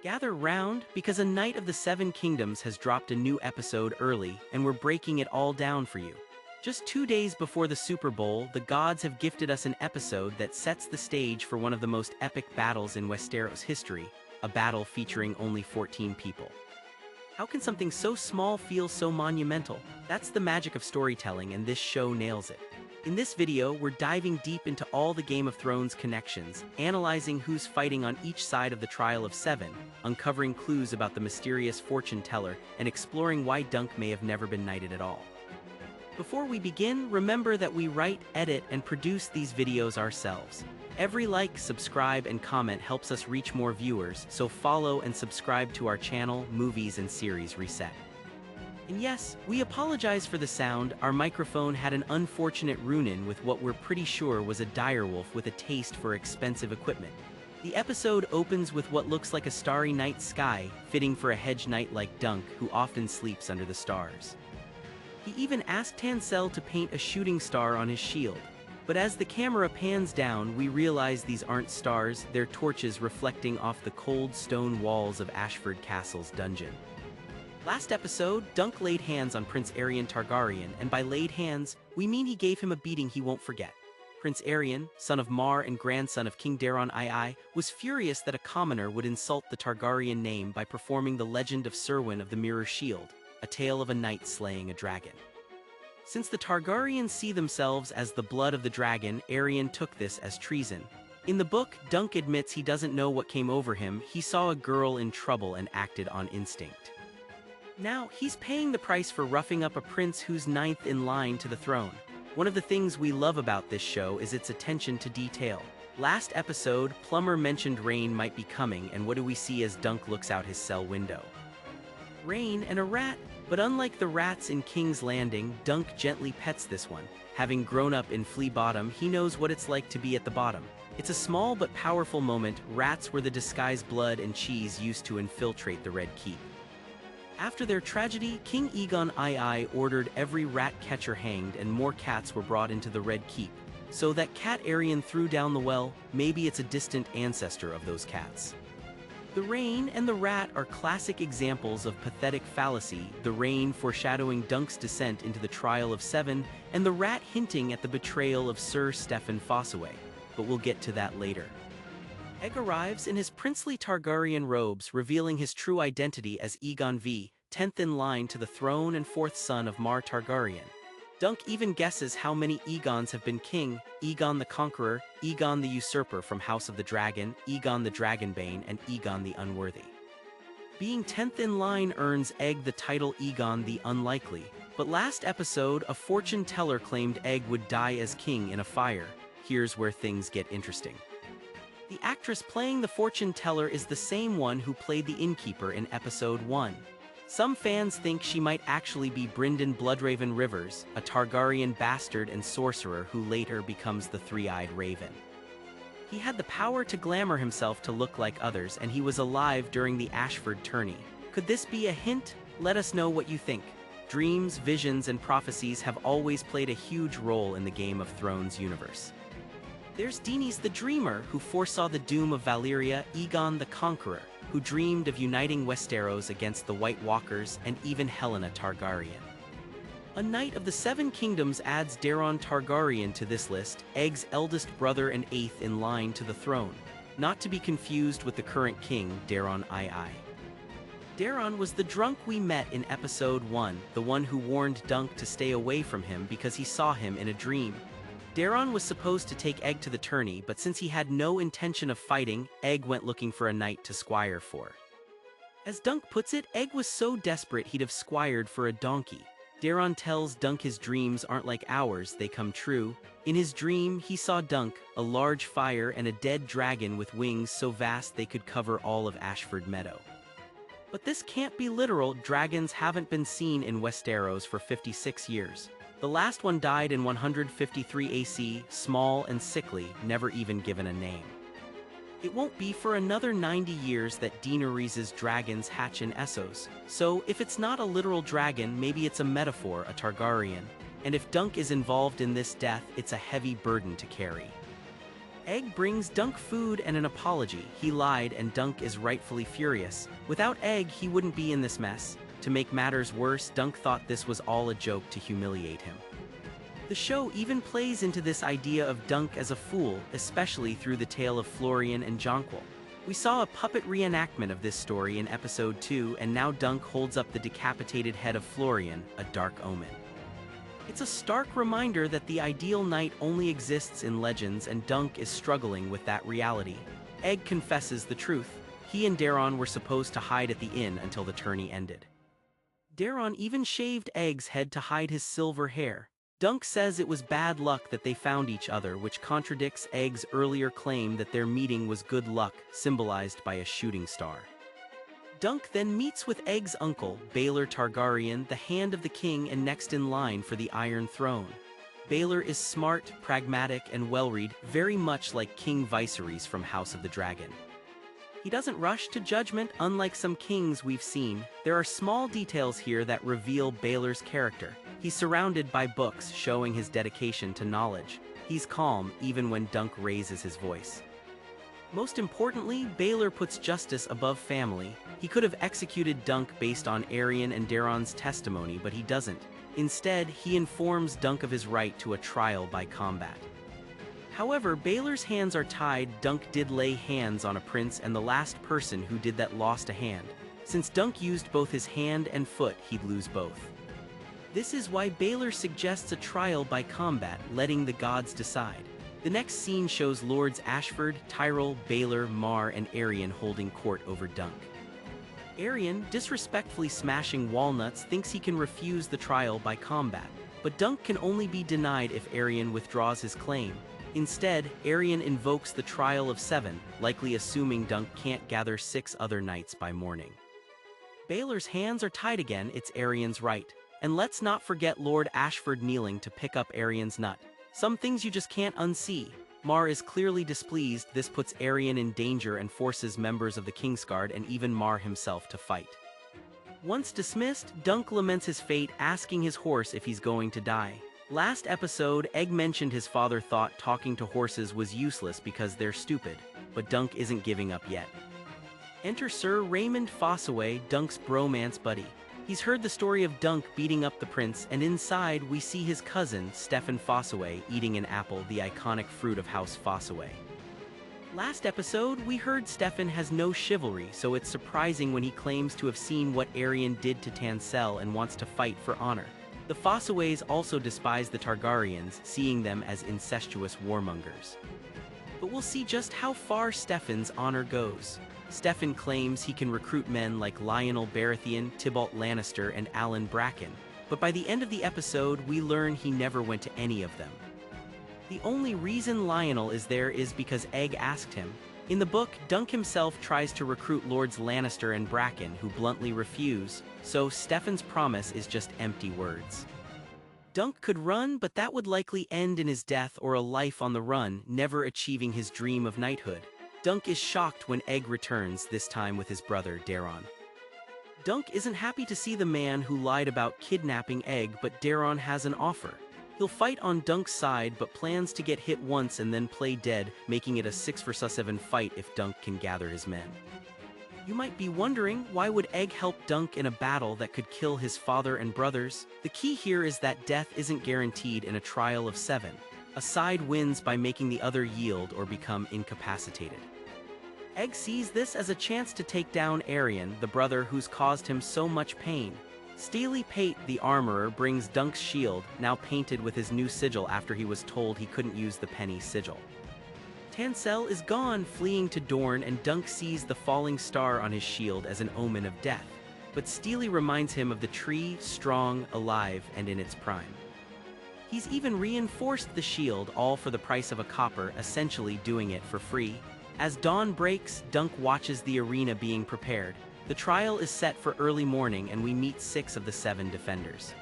Gather round, because a Knight of the Seven Kingdoms has dropped a new episode early, and we're breaking it all down for you. Just 2 days before the Super Bowl, the gods have gifted us an episode that sets the stage for one of the most epic battles in Westeros history, a battle featuring only 14 people. How can something so small feel so monumental? That's the magic of storytelling, and this show nails it. In this video, we're diving deep into all the Game of Thrones connections, analyzing who's fighting on each side of the Trial of Seven, uncovering clues about the mysterious fortune teller, and exploring why Dunk may have never been knighted at all. Before we begin, remember that we write, edit, and produce these videos ourselves. Every like, subscribe, and comment helps us reach more viewers, so follow and subscribe to our channel, Movies and Series Reset. And yes, we apologize for the sound. Our microphone had an unfortunate run-in with what we're pretty sure was a direwolf with a taste for expensive equipment. The episode opens with what looks like a starry night sky, fitting for a hedge knight like Dunk, who often sleeps under the stars. He even asked Tansel to paint a shooting star on his shield. But as the camera pans down, we realize these aren't stars, they're torches reflecting off the cold stone walls of Ashford Castle's dungeon. Last episode, Dunk laid hands on Prince Aerion Targaryen, and by laid hands, we mean he gave him a beating he won't forget. Prince Aerion, son of Mar and grandson of King Daeron II, was furious that a commoner would insult the Targaryen name by performing the legend of Serwyn of the Mirror Shield, a tale of a knight slaying a dragon. Since the Targaryens see themselves as the blood of the dragon, Aerion took this as treason. In the book, Dunk admits he doesn't know what came over him. He saw a girl in trouble and acted on instinct. Now, he's paying the price for roughing up a prince who's ninth in line to the throne. One of the things we love about this show is its attention to detail. Last episode, Plummer mentioned rain might be coming, and what do we see as Dunk looks out his cell window? Rain and a rat, but unlike the rats in King's Landing, Dunk gently pets this one. Having grown up in Flea Bottom, he knows what it's like to be at the bottom. It's a small but powerful moment. Rats were the disguised blood and cheese used to infiltrate the Red Keep. After their tragedy, King Aegon II ordered every rat catcher hanged, and more cats were brought into the Red Keep. So that cat Aerion threw down the well, maybe it's a distant ancestor of those cats. The rain and the rat are classic examples of pathetic fallacy, the rain foreshadowing Dunk's descent into the Trial of Seven, and the rat hinting at the betrayal of Sir Steffon Fossaway. But we'll get to that later. Egg arrives in his princely Targaryen robes, revealing his true identity as Aegon V, 10th in line to the throne and 4th son of Mar Targaryen. Dunk even guesses how many Aegons have been king: Aegon the Conqueror, Aegon the Usurper from House of the Dragon, Aegon the Dragonbane, and Aegon the Unworthy. Being 10th in line earns Egg the title Aegon the Unlikely, but last episode a fortune teller claimed Egg would die as king in a fire. Here's where things get interesting. The actress playing the fortune teller is the same one who played the innkeeper in episode 1. Some fans think she might actually be Brynden Bloodraven Rivers, a Targaryen bastard and sorcerer who later becomes the Three-Eyed Raven. He had the power to glamour himself to look like others, and he was alive during the Ashford tourney. Could this be a hint? Let us know what you think. Dreams, visions, and prophecies have always played a huge role in the Game of Thrones universe. There's Daenerys the Dreamer, who foresaw the doom of Valyria, Aegon the Conqueror, who dreamed of uniting Westeros against the White Walkers, and even Helena Targaryen. A Knight of the Seven Kingdoms adds Daeron Targaryen to this list, Egg's eldest brother and 8th in line to the throne, not to be confused with the current king, Daeron II. Daeron was the drunk we met in episode 1, the one who warned Dunk to stay away from him because he saw him in a dream. Daeron was supposed to take Egg to the tourney, but since he had no intention of fighting, Egg went looking for a knight to squire for. As Dunk puts it, Egg was so desperate he'd have squired for a donkey. Daeron tells Dunk his dreams aren't like ours, they come true. In his dream, he saw Dunk, a large fire and a dead dragon with wings so vast they could cover all of Ashford Meadow. But this can't be literal. Dragons haven't been seen in Westeros for 56 years. The last one died in 153 AC, small and sickly, never even given a name. It won't be for another 90 years that Daenerys' dragons hatch in Essos, so if it's not a literal dragon, maybe it's a metaphor, a Targaryen, and if Dunk is involved in this death, it's a heavy burden to carry. Egg brings Dunk food and an apology. He lied and Dunk is rightfully furious. Without Egg, he wouldn't be in this mess. To make matters worse, Dunk thought this was all a joke to humiliate him. The show even plays into this idea of Dunk as a fool, especially through the tale of Florian and Jonquil. We saw a puppet reenactment of this story in episode 2, and now Dunk holds up the decapitated head of Florian, a dark omen. It's a stark reminder that the ideal knight only exists in legends, and Dunk is struggling with that reality. Egg confesses the truth. He and Daron were supposed to hide at the inn until the tourney ended. Daron even shaved Egg's head to hide his silver hair. Dunk says it was bad luck that they found each other, which contradicts Egg's earlier claim that their meeting was good luck, symbolized by a shooting star. Dunk then meets with Egg's uncle, Baelor Targaryen, the Hand of the King and next in line for the Iron Throne. Baelor is smart, pragmatic, and well-read, very much like King Viserys from House of the Dragon. He doesn't rush to judgment, unlike some kings we've seen. There are small details here that reveal Baelor's character. He's surrounded by books showing his dedication to knowledge. He's calm even when Dunk raises his voice. Most importantly, Baelor puts justice above family. He could have executed Dunk based on Aerion and Daron's testimony, but he doesn't. Instead, he informs Dunk of his right to a trial by combat. However, Baelor's hands are tied. Dunk did lay hands on a prince, and the last person who did that lost a hand. Since Dunk used both his hand and foot, he'd lose both. This is why Baelor suggests a trial by combat, letting the gods decide. The next scene shows Lords Ashford, Tyrell, Baelor, Mar, and Aerion holding court over Dunk. Aerion, disrespectfully smashing walnuts, thinks he can refuse the trial by combat, but Dunk can only be denied if Aerion withdraws his claim. Instead, Aerion invokes the Trial of 7, likely assuming Dunk can't gather 6 other knights by morning. Baelor's hands are tied again. It's Aerion's right. And let's not forget Lord Ashford kneeling to pick up Aerion's nut. Some things you just can't unsee. Mar is clearly displeased. This puts Aerion in danger and forces members of the Kingsguard and even Mar himself to fight. Once dismissed, Dunk laments his fate, asking his horse if he's going to die. Last episode, Egg mentioned his father thought talking to horses was useless because they're stupid, but Dunk isn't giving up yet. Enter Sir Raymond Fossaway, Dunk's bromance buddy. He's heard the story of Dunk beating up the prince, and inside we see his cousin, Steffon Fossaway, eating an apple, the iconic fruit of House Fossaway. Last episode, we heard Steffon has no chivalry, so it's surprising when he claims to have seen what Aerion did to Tanselle and wants to fight for honor. The Fossaways also despise the Targaryens, seeing them as incestuous warmongers. But we'll see just how far Steffon's honor goes. Steffon claims he can recruit men like Lionel Baratheon, Tybalt Lannister, and Alan Bracken, but by the end of the episode, we learn he never went to any of them. The only reason Lionel is there is because Egg asked him. In the book, Dunk himself tries to recruit Lords Lannister and Bracken, who bluntly refuse, so Steffon's promise is just empty words. Dunk could run, but that would likely end in his death or a life on the run, never achieving his dream of knighthood. Dunk is shocked when Egg returns, this time with his brother, Daron. Dunk isn't happy to see the man who lied about kidnapping Egg, but Daron has an offer. He'll fight on Dunk's side, but plans to get hit once and then play dead, making it a 6-for-7 fight if Dunk can gather his men. You might be wondering, why would Egg help Dunk in a battle that could kill his father and brothers? The key here is that death isn't guaranteed in a trial of 7. A side wins by making the other yield or become incapacitated. Egg sees this as a chance to take down Aerion, the brother who's caused him so much pain. Steely Pate, the armorer, brings Dunk's shield, now painted with his new sigil after he was told he couldn't use the penny sigil. Tanselle is gone, fleeing to Dorne, and Dunk sees the falling star on his shield as an omen of death. But Steely reminds him of the tree, strong, alive, and in its prime. He's even reinforced the shield, all for the price of a copper, essentially doing it for free. As dawn breaks, Dunk watches the arena being prepared. The trial is set for early morning, and we meet 6 of the 7 defenders.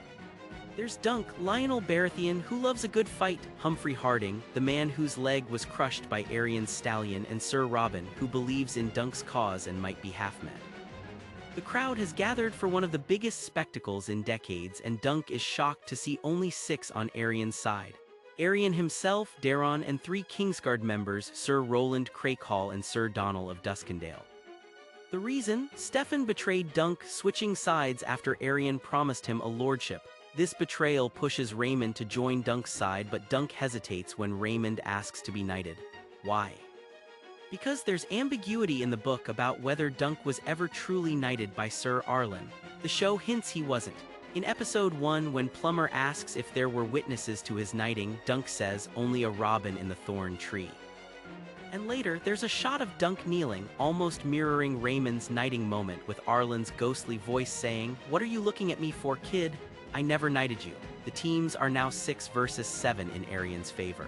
There's Dunk, Lionel Baratheon, who loves a good fight, Humphrey Harding, the man whose leg was crushed by Aerion's stallion, and Sir Robin, who believes in Dunk's cause and might be half-mad. The crowd has gathered for one of the biggest spectacles in decades, and Dunk is shocked to see only 6 on Aerion's side. Aerion himself, Daeron, and 3 Kingsguard members, Sir Roland Crakehall and Sir Donal of Duskendale. The reason? Stefan betrayed Dunk, switching sides after Aerion promised him a lordship. This betrayal pushes Raymond to join Dunk's side, but Dunk hesitates when Raymond asks to be knighted. Why? Because there's ambiguity in the book about whether Dunk was ever truly knighted by Sir Arlen. The show hints he wasn't. In episode 1, when Plummer asks if there were witnesses to his knighting, Dunk says, only a robin in the thorn tree. And later, there's a shot of Dunk kneeling, almost mirroring Raymond's knighting moment, with Arlen's ghostly voice saying, "What are you looking at me for, kid? I never knighted you." The teams are now 6 versus 7 in Aerion's favor.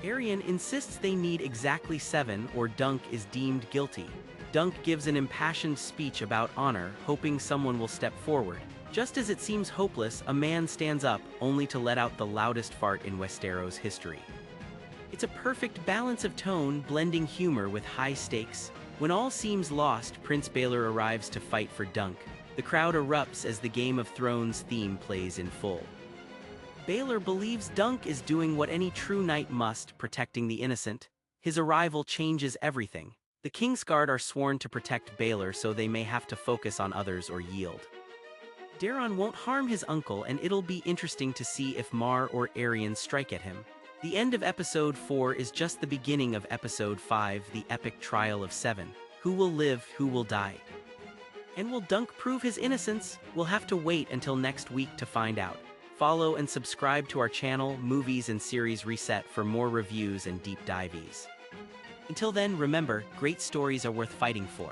Aerion insists they need exactly 7 or Dunk is deemed guilty. Dunk gives an impassioned speech about honor, hoping someone will step forward. Just as it seems hopeless, a man stands up, only to let out the loudest fart in Westeros history. It's a perfect balance of tone, blending humor with high stakes. When all seems lost, Prince Baelor arrives to fight for Dunk. The crowd erupts as the Game of Thrones theme plays in full. Baelor believes Dunk is doing what any true knight must, protecting the innocent. His arrival changes everything. The Kingsguard are sworn to protect Baelor, so they may have to focus on others or yield. Daeron won't harm his uncle, and it'll be interesting to see if Mar or Aerion strike at him. The end of episode 4 is just the beginning of episode 5, the epic trial of 7. Who will live, who will die? And will Dunk prove his innocence? We'll have to wait until next week to find out. Follow and subscribe to our channel, Movies and Series Reset, for more reviews and deep dives. Until then, remember, great stories are worth fighting for.